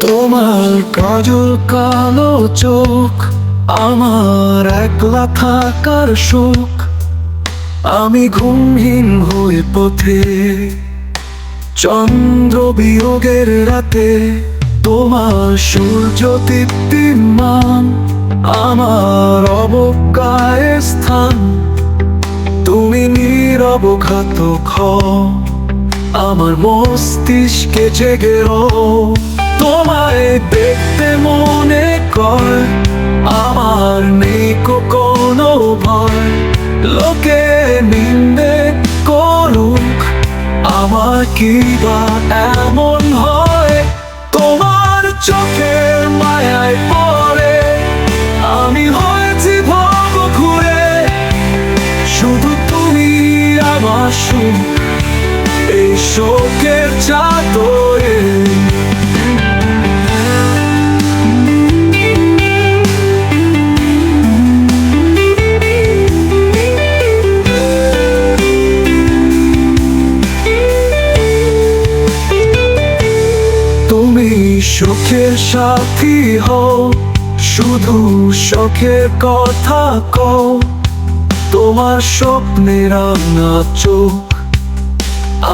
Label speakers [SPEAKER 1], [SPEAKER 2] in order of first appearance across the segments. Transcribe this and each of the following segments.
[SPEAKER 1] তোমার কাজল কালো চোখ আমার একলা থাকার সুখ। আমি ঘুমহীন হয়ে পথে, চন্দ্র বিয়োগের রাতে তোমার সূর্য দীপ্তিমান আমার অবজ্ঞায় স্থান। তুমি নীরব ঘাতক হও, আমার মস্তিষ্কে জেগে রও। তোমায় দেখতে মনে কয় আমার নেই কোনো ভয়। লোকে নিন্দে করুক, আমার কি বা এমন হয়? তোমার চোখের মায়ায় পড়ে আমি হয়েছি ভব ঘুরে। শুধু তুমি আমার সুখ এই শোকের চাদরে। তুমি সুখের সাথী হও, শুধু শখের কথা কও। তোমার স্বপ্নে রাঙা চোখ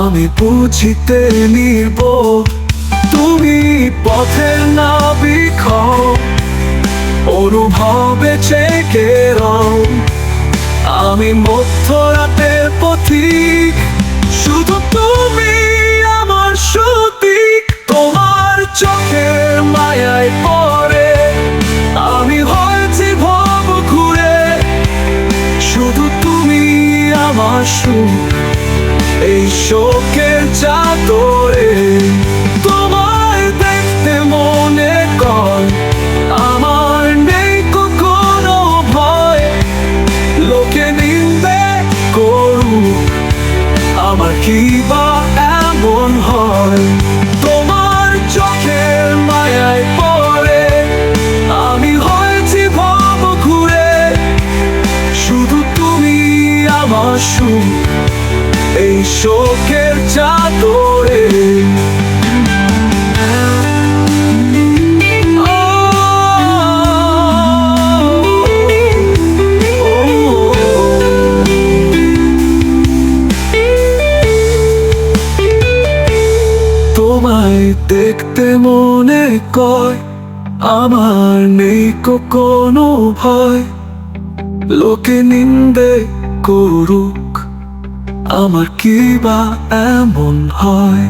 [SPEAKER 1] আমি বুঝিতে নিব। তুমি পথের নাবিক হও, অনুভবে চেকে রও। আমি মধ্যরাতের পথিক, শুধু তুমি আমার সতীক। তোমার চোখের মায়ায় পড়ে আমি হয়েছি ভব ঘুরে। শুধু তুমি আমার সুখ এই শোকের চাদরে। তোমায় দেখতে মনে কর আমার নেই কোনো ভয়। লোকে নিন্দে করুক, আমার কি বা এমন হয়? তোমার চোখের মায়ায় পড়ে আমি হয়েছি ভব ঘুরে। শুধু তুমি আমার সুখ এই শোকের চাদরে। তোমায় দেখতে মনে কয় আমার নেই কোনো ভয়। লোকে নিন্দে করুক, আমার কি বা এমন হয়?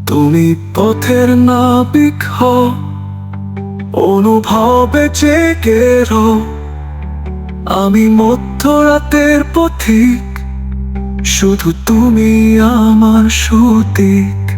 [SPEAKER 1] তুমি পথের নাবিক হও, অনুভবে জেগে রও। আমি মধ্যরাতের পথিক, শুধু তুমি আমার সতীক।